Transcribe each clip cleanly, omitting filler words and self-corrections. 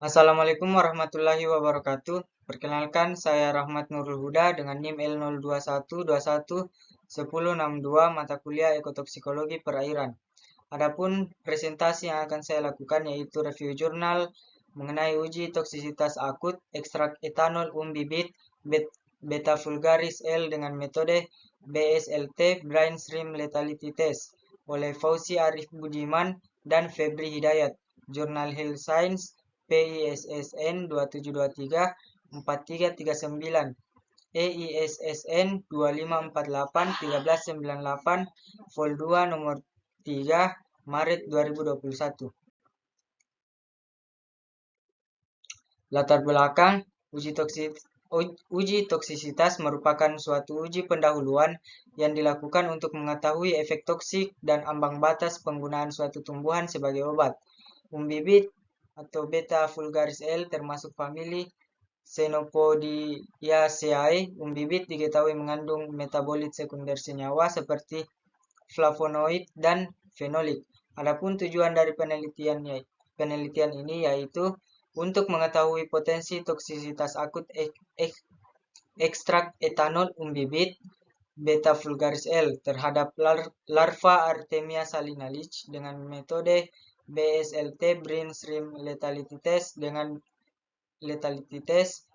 Assalamualaikum warahmatullahi wabarakatuh. Perkenalkan, saya Rahmat Nurul Huda dengan NIM L021211062 mata kuliah Ekotoksikologi Perairan. Adapun presentasi yang akan saya lakukan yaitu review jurnal mengenai uji toksisitas akut ekstrak etanol bibit beta vulgaris L dengan metode BSLT Brain Stream Lethality Test oleh Fauzi Arif Budiman dan Febri Hidayat, Jurnal Health Science PISSN 2723-4339, EISSN 2548-1398, Vol 2 nomor 3, Maret 2021. Latar belakang, uji toksisitas merupakan suatu uji pendahuluan yang dilakukan untuk mengetahui efek toksik dan ambang batas penggunaan suatu tumbuhan sebagai obat. Umbibit atau beta vulgaris L termasuk famili Xenopodiaceae. Umbibit diketahui mengandung metabolit sekunder senyawa seperti flavonoid dan fenolik. Adapun tujuan dari penelitian ini yaitu untuk mengetahui potensi toksisitas akut ekstrak etanol umbibit beta vulgaris L terhadap larva Artemia salina Leach dengan metode BSLT Brain Stream Lethality Test dengan lethality test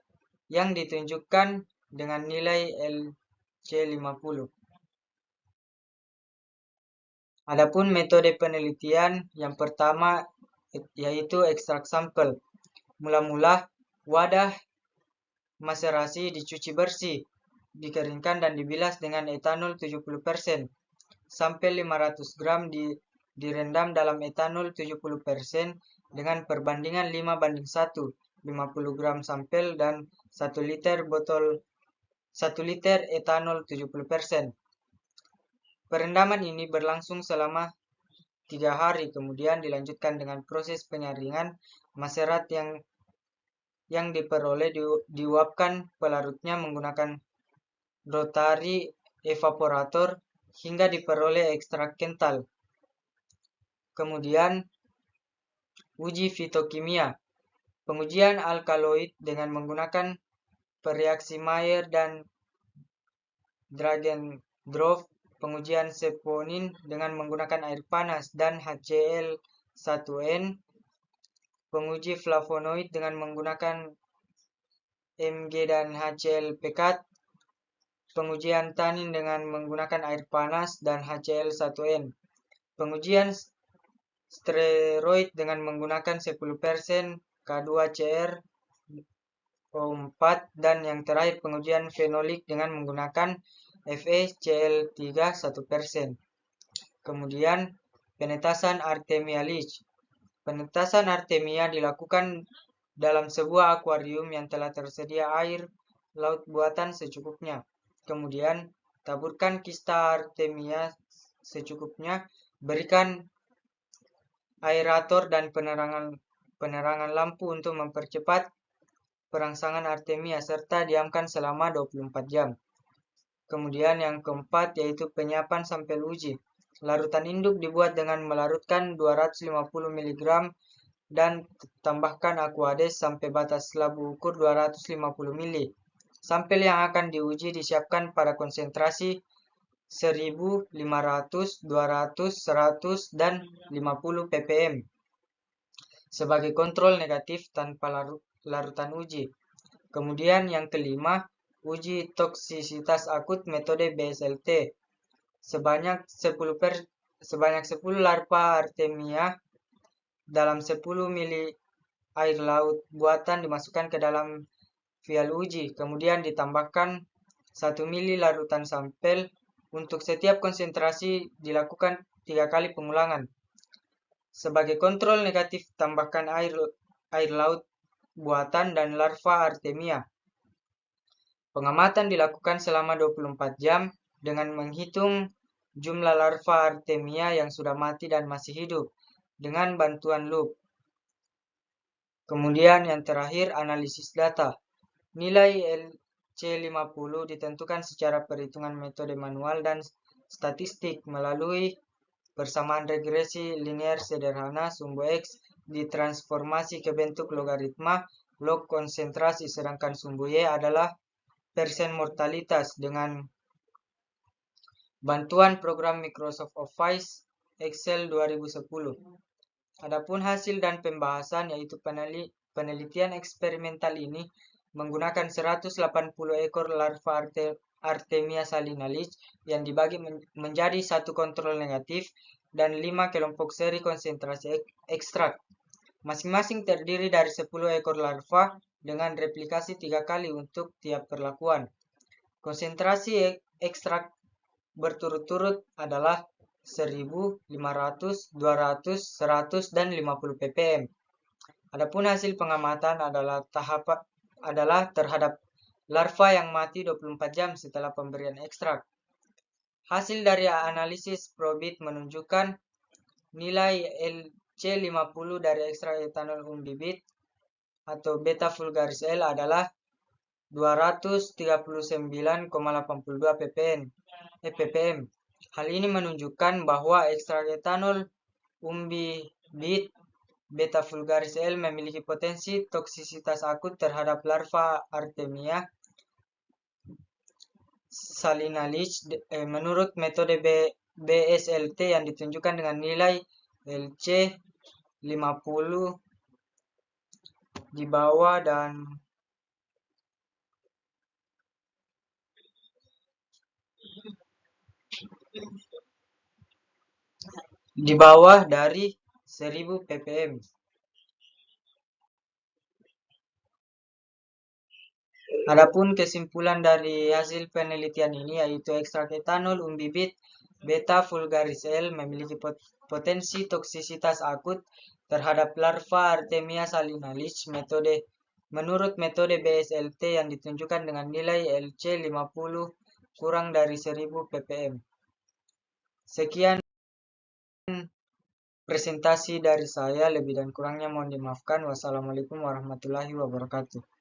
yang ditunjukkan dengan nilai LC50. Adapun metode penelitian yang pertama yaitu ekstrak sampel. Mula-mula wadah maserasi dicuci bersih, dikeringkan dan dibilas dengan etanol 70%. Sampel 500 gram direndam dalam etanol 70% dengan perbandingan 5:1, 50 gram sampel dan 1 liter etanol 70%. Perendaman ini berlangsung selama 3 hari, kemudian dilanjutkan dengan proses penyaringan maserat yang diperoleh diuapkan pelarutnya menggunakan rotary evaporator hingga diperoleh ekstrak kental. Kemudian uji fitokimia. Pengujian alkaloid dengan menggunakan reaksi Mayer dan Dragendorf. Pengujian saponin dengan menggunakan air panas dan HCl1N. Penguji flavonoid dengan menggunakan Mg dan HCl pekat. Pengujian tanin dengan menggunakan air panas dan HCl1N. Pengujian steroid dengan menggunakan 10% K2CR O4 dan yang terakhir pengujian fenolik dengan menggunakan FeCl3 1%. Kemudian penetasan Artemia Leach. Penetasan Artemia dilakukan dalam sebuah akuarium yang telah tersedia air laut buatan secukupnya. Kemudian taburkan kista Artemia secukupnya, berikan aerator dan penerangan lampu untuk mempercepat perangsangan Artemia serta diamkan selama 24 jam. Kemudian yang keempat yaitu penyiapan sampel uji. Larutan induk dibuat dengan melarutkan 250 mg dan tambahkan aquades sampai batas labu ukur 250 ml. Sampel yang akan diuji disiapkan pada konsentrasi 1000, 500, 200, 100, dan 50 ppm sebagai kontrol negatif tanpa larutan uji. Kemudian yang kelima, uji toksisitas akut metode BSLT. Sebanyak 10 larva Artemia dalam 10 mili air laut buatan dimasukkan ke dalam vial uji. Kemudian ditambahkan 1 mili larutan sampel. Untuk setiap konsentrasi dilakukan 3 kali pengulangan. Sebagai kontrol negatif, tambahkan air laut buatan dan larva Artemia. Pengamatan dilakukan selama 24 jam dengan menghitung jumlah larva Artemia yang sudah mati dan masih hidup dengan bantuan loop. Kemudian yang terakhir, analisis data. Nilai LC50 ditentukan secara perhitungan metode manual dan statistik melalui persamaan regresi linear sederhana sumbu X ditransformasi ke bentuk logaritma log konsentrasi, sedangkan sumbu Y adalah persen mortalitas dengan bantuan program Microsoft Office Excel 2010. Adapun hasil dan pembahasan, yaitu penelitian eksperimental ini menggunakan 180 ekor larva Artemia salinalis yang dibagi menjadi 1 kontrol negatif dan 5 kelompok seri konsentrasi ekstrak. Masing-masing terdiri dari 10 ekor larva dengan replikasi 3 kali untuk tiap perlakuan. Konsentrasi ekstrak berturut-turut adalah 1000, 500, 200, 100, dan 50 ppm. Adapun hasil pengamatan adalah terhadap larva yang mati 24 jam setelah pemberian ekstrak. Hasil dari analisis probit menunjukkan nilai LC50 dari ekstrak etanol umbibit atau beta vulgaris L adalah 239,82 ppm. Hal ini menunjukkan bahwa ekstrak etanol umbibit beta vulgaris L memiliki potensi toksisitas akut terhadap larva Artemia salinalis menurut metode BSLT yang ditunjukkan dengan nilai LC50 di bawah dan di bawah dari 1000 ppm. Adapun kesimpulan dari hasil penelitian ini yaitu ekstrak etanol umbibit beta vulgaris L memiliki potensi toksisitas akut terhadap larva Artemia salinalis menurut metode BSLT yang ditunjukkan dengan nilai LC50 kurang dari 1000 ppm. Sekian presentasi dari saya, lebih dan kurangnya mohon dimaafkan. Wassalamualaikum warahmatullahi wabarakatuh.